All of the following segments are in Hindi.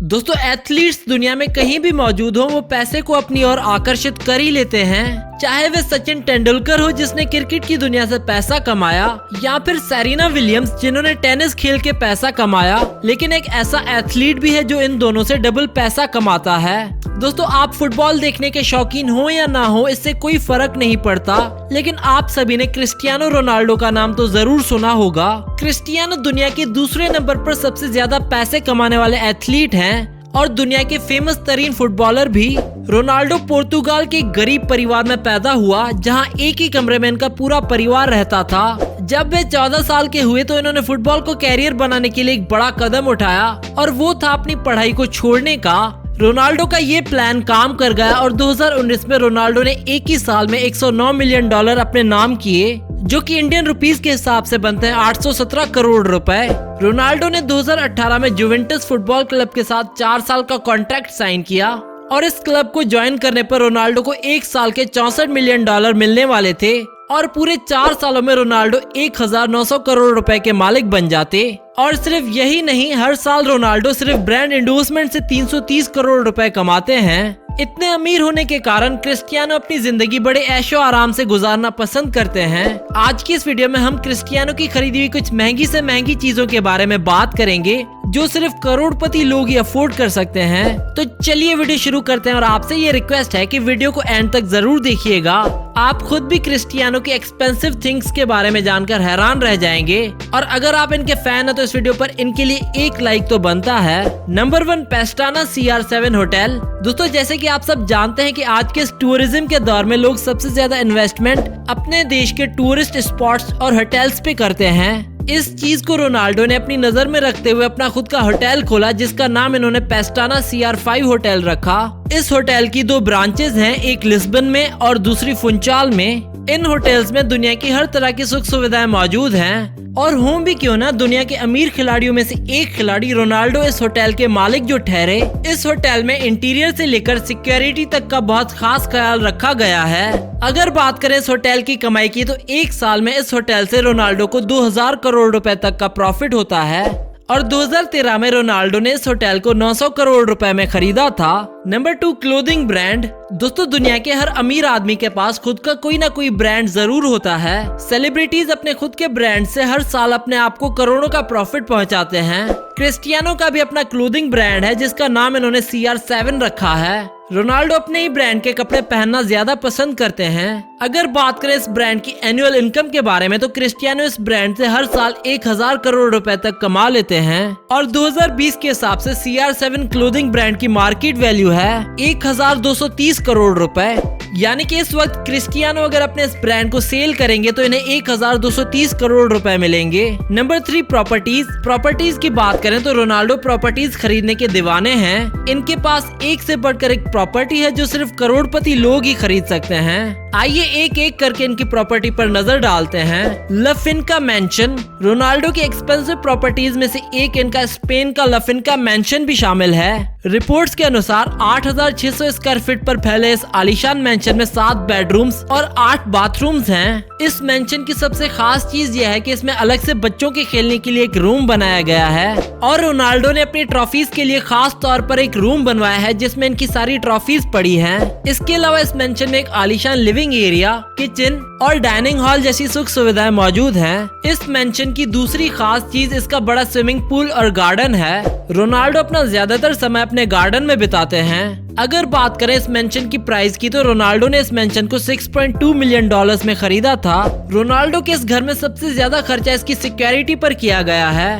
दोस्तों एथलीट्स दुनिया में कहीं भी मौजूद हो, वो पैसे को अपनी ओर आकर्षित कर ही लेते हैं। चाहे वे सचिन तेंदुलकर हो जिसने क्रिकेट की दुनिया से पैसा कमाया, या फिर सेरेना विलियम्स जिन्होंने टेनिस खेल के पैसा कमाया। लेकिन एक ऐसा एथलीट भी है जो इन दोनों से डबल पैसा कमाता है। दोस्तों आप फुटबॉल देखने के शौकीन हो या ना हो, इससे कोई फर्क नहीं पड़ता, लेकिन आप सभी ने क्रिस्टियानो रोनाल्डो का नाम तो जरूर सुना होगा। क्रिस्टियानो दुनिया के दूसरे नंबर पर सबसे ज्यादा पैसे कमाने वाले एथलीट हैं और दुनिया के फेमस तरीन फुटबॉलर भी। रोनाल्डो पुर्तगाल के गरीब परिवार में पैदा हुआ, जहां एक ही कमरे में इनका पूरा परिवार रहता था। जब वे 14 साल के हुए तो इन्होंने फुटबॉल को कैरियर बनाने के लिए एक बड़ा कदम उठाया, और वो था अपनी पढ़ाई को छोड़ने का। रोनाल्डो का ये प्लान काम कर गया और 2019 में रोनाल्डो ने एक ही साल में $109 मिलियन अपने नाम किए, जो कि इंडियन रुपीस के हिसाब से बनते हैं 817 करोड़ रुपए। रोनाल्डो ने 2018 में जुवेंटस फुटबॉल क्लब के साथ 4 साल का कॉन्ट्रैक्ट साइन किया, और इस क्लब को ज्वाइन करने पर रोनाल्डो को 1 साल के $64 मिलियन मिलने वाले थे, और पूरे 4 सालों में रोनाल्डो 1900 करोड़ रुपए के मालिक बन जाते। और सिर्फ यही नहीं, हर साल रोनाल्डो सिर्फ ब्रांड एंडोर्समेंट से 330 करोड़ रुपए कमाते हैं। इतने अमीर होने के कारण क्रिस्टियानो अपनी जिंदगी बड़े ऐशो आराम से गुजारना पसंद करते हैं। आज की इस वीडियो में हम क्रिस्टियानो की खरीदी हुई कुछ महंगी से महंगी चीजों के बारे में बात करेंगे, जो सिर्फ करोड़पति लोग ही अफोर्ड कर सकते हैं। तो चलिए वीडियो शुरू करते हैं, और आपसे ये रिक्वेस्ट है कि वीडियो को एंड तक जरूर देखिएगा। आप खुद भी क्रिस्टियानो की एक्सपेंसिव थिंग्स के बारे में जानकर हैरान रह जाएंगे, और अगर आप इनके फैन हैं तो इस वीडियो पर इनके लिए एक लाइक तो बनता है। Number 1, पेस्टाना CR7 hotel. दोस्तों जैसे कि आप सब जानते हैं कि आज के इस टूरिज्म के दौर में लोग सबसे ज्यादा इन्वेस्टमेंट अपने देश के टूरिस्ट स्पॉट्स और होटल्स पे करते हैं। इस चीज को रोनाल्डो ने अपनी नजर में रखते हुए अपना खुद का होटल खोला, जिसका नाम इन्होंने पेस्टाना CR5 होटल रखा। इस होटल की 2 ब्रांचेस हैं, एक लिस्बन में और दूसरी फुंचाल में। इन होटल्स में दुनिया की हर तरह की सुख सुविधाएं मौजूद हैं, और हों भी क्यों ना, दुनिया के अमीर खिलाड़ियों में से एक खिलाड़ी रोनाल्डो इस होटल के मालिक जो ठहरे। इस होटल में इंटीरियर से लेकर सिक्योरिटी तक का बहुत खास ख्याल रखा गया है। अगर बात करें इस होटल की कमाई की, तो एक साल में इस होटल से रोनाल्डो को 2000 करोड़ रुपए तक का प्रॉफिट होता है, और 2013 में रोनाल्डो ने इस होटल को 900 करोड़ रुपए में खरीदा था। Number 2, clothing brand. दोस्तों दुनिया के हर अमीर आदमी के पास खुद का कोई ना कोई ब्रांड जरूर होता है। सेलिब्रिटीज अपने खुद के ब्रांड से हर साल अपने आप को करोड़ों का प्रॉफिट पहुंचाते हैं। क्रिस्टियानो का भी अपना क्लोथिंग ब्रांड है, जिसका नाम इन्होंने CR7 रखा है। रोनाल्डो अपने ही ब्रांड के कपड़े पहनना ज्यादा पसंद करते हैं। अगर बात करें इस ब्रांड की एनुअल इनकम के बारे में, तो क्रिस्टियानो इस ब्रांड से हर साल 1000 करोड़ रुपए तक कमा लेते हैं, और 2020 के हिसाब से CR7 क्लोथिंग ब्रांड की मार्केट वैल्यू है 1230 करोड़ रुपए। यानी कि इस वक्त क्रिस्टियानो अगर अपने इस ब्रांड को सेल करेंगे तो इन्हें 1230 करोड़ रुपए मिलेंगे। नंबर 3, प्रॉपर्टीज की बात करें तो रोनाल्डो प्रॉपर्टीज खरीदने के दीवाने हैं। इनके पास एक से बढ़कर एक प्रॉपर्टी है जो सिर्फ करोड़पति लोग ही खरीद सकते हैं। आइए एक एक करके इनकी प्रॉपर्टी पर नजर डालते हैं। ला फिनका मैंशन। रोनाल्डो की एक्सपेंसिव प्रॉपर्टीज में से एक इनका स्पेन का ला फिनका मैंशन भी शामिल है। रिपोर्ट्स के अनुसार 8600 स्क्वायर फीट पर फैले इस आलीशान मैंशन में 7 बेडरूम्स और 8 बाथरूम्स हैं। इस मैंशन की सबसे खास चीज यह है कि इसमें अलग से बच्चों के खेलने के लिए एक रूम बनाया गया है, और रोनाल्डो ने अपनी ट्रॉफीज के लिए खास तौर पर एक रूम बनवाया है जिसमें इनकी सारी ट्रॉफीज पड़ी हैं। इसके अलावा इस मैंशन में एक आलीशान लिविंग एरिया, किचन और डाइनिंग हॉल जैसी सुख सुविधाएं मौजूद हैं। इस मैंशन की दूसरी खास चीज इसका बड़ा स्विमिंग पूल और गार्डन है। रोनाल्डो अपना ज्यादातर समय अपने गार्डन में बिताते हैं। अगर बात करें इस मेंशन की प्राइस की, तो रोनाल्डो ने इस मेंशन को $6.2 मिलियन में खरीदा था। रोनाल्डो के इस घर में सबसे ज्यादा खर्चा इसकी सिक्योरिटी पर किया गया है।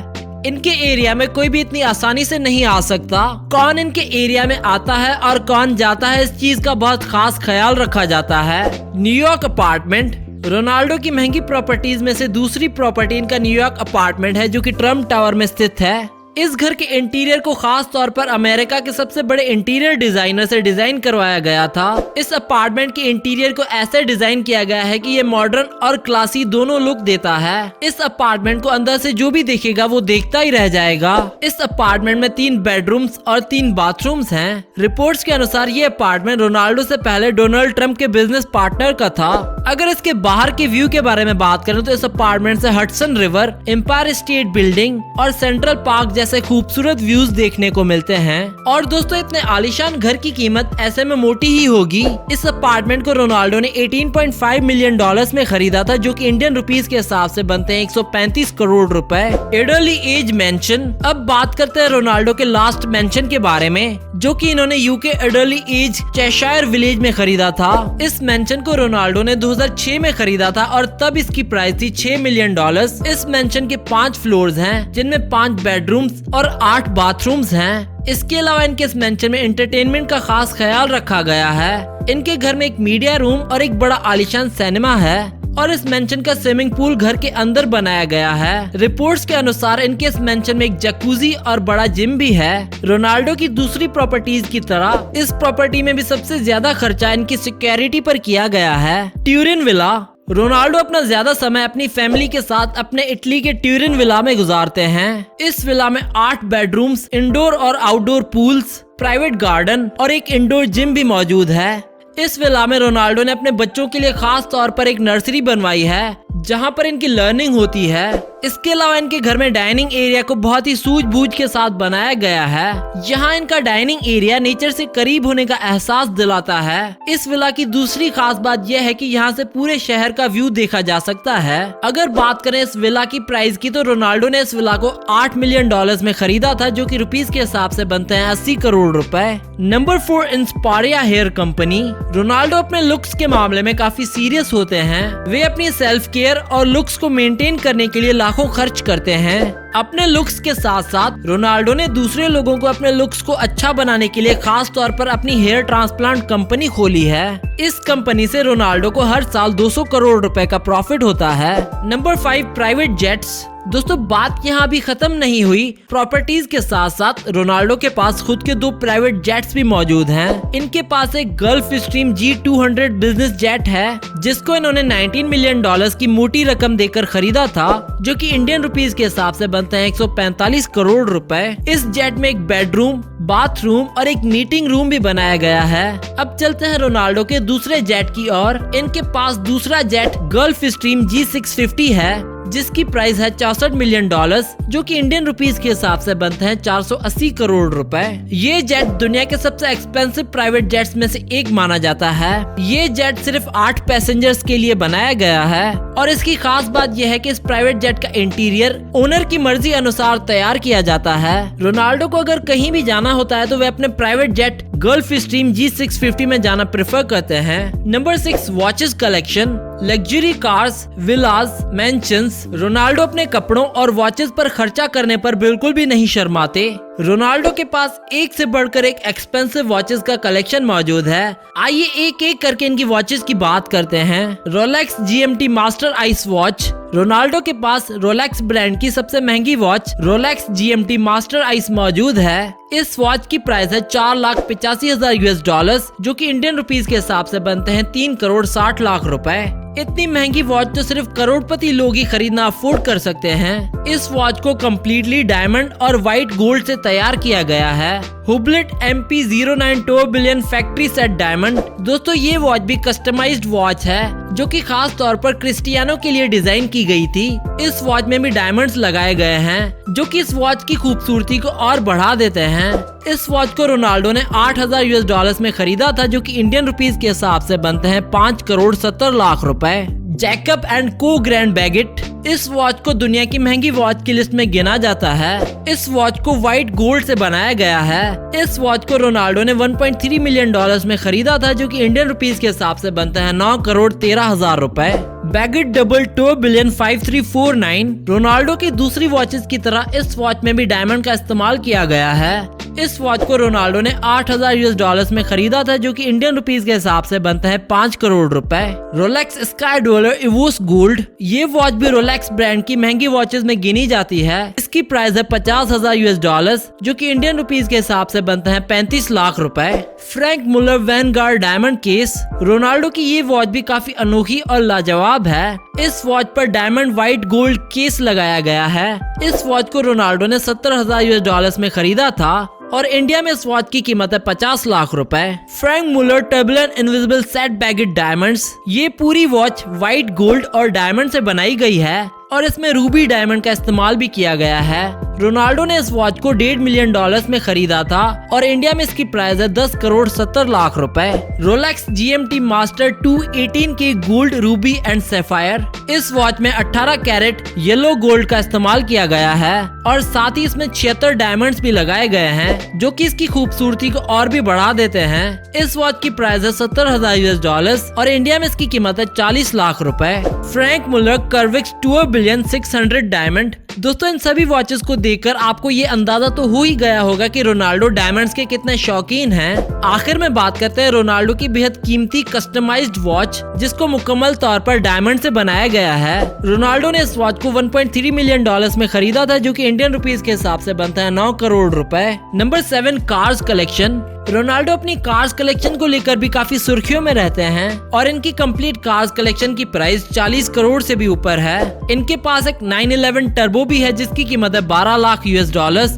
इनके एरिया में कोई भी इतनी आसानी से नहीं आ सकता। कौन इनके एरिया में आता है और कौन जाता है, इस चीज का बहुत खास ख्याल रखा जाता है। New York apartment. रोनाल्डो की महंगी प्रॉपर्टीज में से दूसरी प्रॉपर्टी इनका न्यूयॉर्क अपार्टमेंट है, जो कि ट्रम्प टावर में स्थित है। इस घर के इंटीरियर को खास तौर पर अमेरिका के सबसे बड़े इंटीरियर डिजाइनर से डिजाइन करवाया गया था। इस अपार्टमेंट के इंटीरियर को ऐसे डिजाइन किया गया है कि ये मॉडर्न और क्लासी दोनों लुक देता है। इस अपार्टमेंट को अंदर से जो भी देखेगा वो देखता ही रह जाएगा। इस अपार्टमेंट में 3 बेडरूम्स और 3 बाथरूम्स हैं। रिपोर्ट्स के अनुसार ये अपार्टमेंट रोनाल्डो से पहले डोनाल्ड ट्रंप के बिजनेस पार्टनर का था। अगर इसके बाहर के व्यू के बारे में बात करें तो इस अपार्टमेंट से Hudson River, Empire State Building और सेंट्रल पार्क जैसे खूबसूरत व्यूज देखने को मिलते हैं। और दोस्तों इतने आलीशान घर की कीमत ऐसे में मोटी ही होगी। इस अपार्टमेंट को रोनाल्डो ने 18.5 मिलियन डॉलर्स में खरीदा था, जो कि इंडियन रुपीस के हिसाब से बनते हैं 135 करोड़ रुपए। एडरली एज मेंशन। अब बात करते हैं रोनाल्डो के लास्ट मेंशन के बारे में, जो कि इन्होंने यूके एडरली एज चेशायर विलेज में खरीदा था। इस मेंशन को रोनाल्डो ने 2006 में खरीदा था और तब इसकी प्राइस थी 6 मिलियन डॉलर्स। इस मेंशन के 5 फ्लोर्स हैं, जिनमें 5 बेडरूम्स और 8 बाथरूम्स हैं। इसके अलावा इनके इस मेंशन में एंटरटेनमेंट का खास ख्याल रखा गया है। इनके घर में एक मीडिया रूम और एक बड़ा आलीशान सिनेमा है और इस मेंशन का स्विमिंग पूल घर के अंदर बनाया गया है। रिपोर्ट्स के अनुसार इनके इस मेंशन में एक जकूजी और बड़ा जिम भी है। रोनाल्डो की दूसरी प्रॉपर्टीज की तरह इस प्रॉपर्टी में भी सबसे ज्यादा खर्चा इनकी सिक्योरिटी पर किया गया है। Turin villa. रोनाल्डो अपना ज्यादा समय अपनी फैमिली के साथ अपने इटली के ट्यूरिन विला में गुजारते हैं। इस विला में 8 बेडरूम्स, इंडोर और आउटडोर पूल्स, प्राइवेट गार्डन और एक इंडोर जिम भी मौजूद है। इस विला में रोनाल्डो ने अपने बच्चों के लिए खास तौर पर एक नर्सरी बनवाई है, जहां पर इनकी लर्निंग होती है। इसके अलावा इनके घर में डाइनिंग एरिया को बहुत ही सूझबूझ के साथ बनाया गया है। यहाँ इनका डाइनिंग एरिया नेचर से करीब होने का एहसास दिलाता है। इस विला की दूसरी खास बात यह है कि यहाँ से पूरे शहर का व्यू देखा जा सकता है। अगर बात करें इस विला की प्राइस की, तो रोनाल्डो ने इस विला को 8 मिलियन डॉलर्स में खरीदा था, जो कि रुपीस के हिसाब से बनते हैं 80 करोड़ रुपए। Number 4, Insparya hair company. Ronaldo अपने लुक्स के मामले में काफी सीरियस होते हैं। वे अपनी सेल्फ केयर और लुक्स को मेंटेन करने के लिए लाखों खर्च करते हैं। अपने लुक्स के साथ साथ रोनाल्डो ने दूसरे लोगों को अपने लुक्स को अच्छा बनाने के लिए खास तौर पर अपनी हेयर ट्रांसप्लांट कंपनी खोली है। इस कंपनी से रोनाल्डो को हर साल 200 करोड़ रुपए का प्रॉफिट होता है। Number 5, private jets. दोस्तों बात यहाँ भी खत्म नहीं हुई। प्रॉपर्टीज के साथ साथ रोनाल्डो के पास खुद के 2 प्राइवेट जेट्स भी मौजूद हैं। इनके पास एक gulf stream G200 business jet है, जिसको इन्होंने 19 मिलियन डॉलर्स की मोटी रकम देकर खरीदा था, जो कि इंडियन रुपीस के हिसाब से बनते हैं 145 करोड़ रुपए। इस जेट में एक बेडरूम, बाथरूम और एक मीटिंग रूम भी बनाया गया है। अब चलते हैं रोनाल्डो के दूसरे जेट की ओर। इनके पास दूसरा जेट गल्फ स्ट्रीम G650 है, जिसकी प्राइस है 64 मिलियन डॉलर्स, जो कि इंडियन रुपीस के हिसाब से बनते हैं 480 करोड़ रुपए। ये जेट दुनिया के सबसे एक्सपेंसिव प्राइवेट जेट्स में से एक माना जाता है। ये जेट सिर्फ 8 पैसेंजर्स के लिए बनाया गया है और इसकी खास बात यह है कि इस प्राइवेट जेट का इंटीरियर ओनर की मर्जी अनुसार तैयार किया जाता है। रोनाल्डो को अगर कहीं भी जाना होता है तो वे अपने private jet gulf stream G650 में जाना प्रेफर करते हैं। Number 6, watches collection. Luxury cars, villas, mansions. Ronaldo अपने कपड़ों और वॉचेस पर खर्चा करने पर बिल्कुल भी नहीं शर्माते। रोनाल्डो के पास एक से बढ़कर एक एक्सपेंसिव वॉचेस का कलेक्शन मौजूद है। आइए एक एक करके इनकी वॉचेस की बात करते हैं। Rolex GMT master ice watch. Ronaldo के पास रोलेक्स ब्रांड की सबसे महंगी watch Rolex GMT master ice मौजूद है। इस वॉच की प्राइस है 4,85,000 US डॉलर्स, जो कि इंडियन रुपीस के हिसाब से बनते हैं 3 करोड़ 60 लाख रुपए। इतनी महंगी वॉच तो सिर्फ करोड़पति लोग ही खरीदना अफोर्ड कर सकते हैं। इस वॉच को कम्प्लीटली डायमंड और व्हाइट गोल्ड से तैयार किया गया है। हुब्लिट MP09 turbulent factory set diamond. दोस्तों ये वॉच भी कस्टमाइज्ड वॉच है, जो कि खास तौर पर क्रिस्टियानो के लिए डिजाइन की गई थी। इस वॉच में भी डायमंड्स लगाए गए हैं, जो कि इस वॉच की खूबसूरती को और बढ़ा देते हैं। इस वॉच को रोनाल्डो ने 8,000 US डॉलर्स में खरीदा था, जो कि इंडियन रुपीस के हिसाब से बनते हैं 5 करोड़ 70 लाख रुपए। जैकब एंड को ग्रैंड बैगेट। इस वॉच को दुनिया की महंगी वॉच की लिस्ट में गिना जाता है। इस वॉच को व्हाइट गोल्ड से बनाया गया है। इस वॉच को रोनाल्डो ने 1.3 मिलियन डॉलर्स में खरीदा था, जो कि इंडियन रुपीस के हिसाब से बनता है 9 करोड़ 13 हजार रुपए। Baguette double turbulent 5349। रोनाल्डो की दूसरी वॉचेस की तरह इस वॉच में भी डायमंड का इस्तेमाल किया गया है। इस वॉच को रोनाल्डो ने 8,000 US डॉलर्स में खरीदा था, जो कि इंडियन रुपीस के हिसाब से बनता है 5 करोड़ रुपए। Rolex sky dweller Everose gold. ये वॉच भी रोलेक्स ब्रांड की महंगी वॉचेस में गिनी जाती है। इसकी प्राइस है 50,000 US डॉलर्स, जो कि इंडियन रुपीस के हिसाब से बनता है 35 लाख रुपए। फ्रैंक मुलर वैनगार्ड डायमंड केस। रोनाल्डो की ये वॉच भी काफी अनोखी और लाजवाब है। इस वॉच पर डायमंड व्हाइट गोल्ड केस लगाया गया है। इस वॉच को रोनाल्डो ने 70,000 US डॉलर्स में खरीदा था और इंडिया में इस वॉच की कीमत है 50 लाख रुपए। Franck Muller turbulent invisible set baguette diamonds. ये पूरी वॉच व्हाइट गोल्ड और डायमंड से बनाई गई है और इसमें रूबी डायमंड का इस्तेमाल भी किया गया है। रोनाल्डो ने इस वॉच को $1.5 मिलियन में खरीदा था और इंडिया में इसकी प्राइस है 10 करोड़ 70 लाख रुपए। रोलेक्स GMT मास्टर 218 के गोल्ड, रूबी एंड सैफायर। इस वॉच में 18 कैरेट येलो गोल्ड का इस्तेमाल किया गया है और साथ ही इसमें 76 डायमंड्स भी लगाए गए हैं जो कि इसकी खूबसूरती को और भी बढ़ा देते हैं। इस वॉच की प्राइस है $70,000 और इंडिया में इसकी कीमत है 40 लाख रुपए। फ्रैंक मुलर कर्विक्स 2 बिलियन 600 डायमंड। दोस्तों इन सभी वॉचेस को देखकर आपको ये अंदाजा तो हो ही गया होगा कि रोनाल्डो डायमंड्स के कितने शौकीन हैं। आखिर में बात करते हैं रोनाल्डो की बेहद कीमती कस्टमाइज्ड वॉच जिसको मुकम्मल तौर पर डायमंड से बनाया गया है। रोनाल्डो ने इस वॉच को $1.3 मिलियन में खरीदा था जो कि इंडियन रुपीस के हिसाब से बनता है 9 करोड़ रुपए। Number 7 cars collection. रोनाल्डो अपनी कार्स कलेक्शन को लेकर भी काफी सुर्खियों में रहते हैं और इनकी कंप्लीट कार्स कलेक्शन की प्राइस 40 करोड़ से भी ऊपर है। इनके पास एक 911 टर्बो भी है जिसकी कीमत है $12 लाख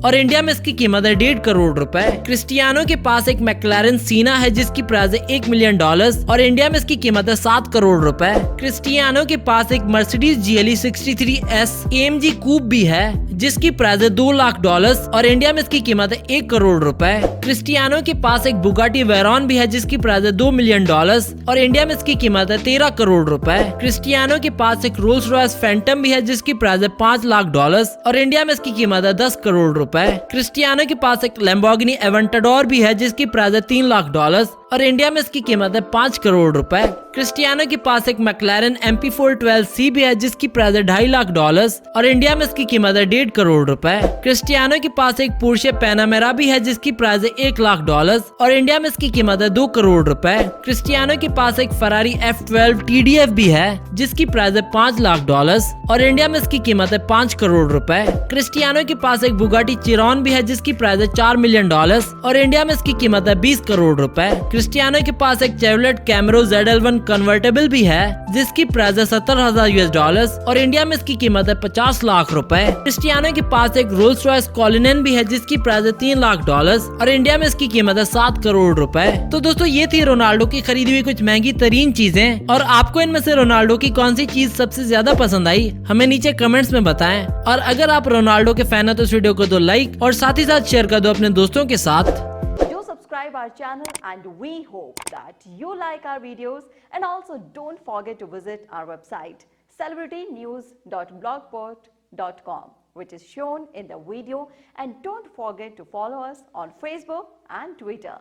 और इंडिया में इसकी कीमत है 1.5 करोड़ रुपए। क्रिस्टियानो के पास एक मैक्लारेन सीना है जिसकी प्राइस है $1 मिलियन और इंडिया में इसकी कीमत है 7 करोड़ रुपए। क्रिस्टियानो के पास एक मर्सिडीज GLE 63S AMG कूप भी है जिसकी प्राइस है $2 लाख और इंडिया में इसकी कीमत है 1 करोड़ रुपए। क्रिस्टियानो के पास एक बुगाटी वेरॉन भी है जिसकी प्राइस है $2 मिलियन और इंडिया में इसकी कीमत है 13 करोड़ रुपए। क्रिस्टियानो के पास एक रोल्स रॉयस फैंटम भी है जिसकी प्राइस है $5 लाख और इंडिया में इसकी कीमत है 10 करोड़ रुपए। क्रिस्टियानो के पास एक लैम्बोर्गिनी एवेंटाडोर भी है जिसकी प्राइस है $3 लाख और इंडिया में इसकी कीमत है 5 करोड़ रुपए। क्रिस्टियानो के पास एक मैक्लारेन MP412C भी है जिसकी प्राइस है $2.5 लाख और इंडिया में इसकी कीमत है 1.5 करोड़ रुपए। क्रिस्टियानो के पास एक पोर्शे पैनामेरा भी है जिसकी प्राइस है $1 लाख और इंडिया में इसकी कीमत है 2 करोड़ रुपए। क्रिस्टियानो के पास एक फरारी F12 TDF भी है जिसकी प्राइस है $5 लाख और इंडिया में इसकी कीमत है 5 करोड़ रुपए। क्रिस्टियानो के पास एक बुगाटी चिरॉन भी है जिसकी प्राइस है $4 मिलियन और इंडिया में इसकी कीमत है 20 करोड़ रुपए। क्रिस्टियानो के पास एक चेवलेट कैमरो ZL1 कन्वर्टेबल भी है जिसकी प्राइस है $70,000 और इंडिया में इसकी कीमत है 50 लाख रुपए। क्रिस्टियानो के पास एक रोल्स रॉयस कॉलिनन भी है जिसकी प्राइस है $3 लाख और इंडिया में इसकी कीमत है 7 करोड़ रुपए। तो दोस्तों ये थी रोनाल्डो की खरीदी हुई कुछ महंगी तरीन चीजें और आपको इनमें से रोनाल्डो की कौन सी चीज सबसे ज्यादा पसंद आई हमें नीचे कमेंट्स में बताएं। और अगर आप रोनाल्डो के फैन हो तो इस वीडियो को दो लाइक और साथ ही साथ शेयर कर दो अपने दोस्तों के साथ। Subscribe our channel and we hope that you like our videos and also don't forget to visit our website celebritynews.blogspot.com which is shown in the video and don't forget to follow us on Facebook and Twitter.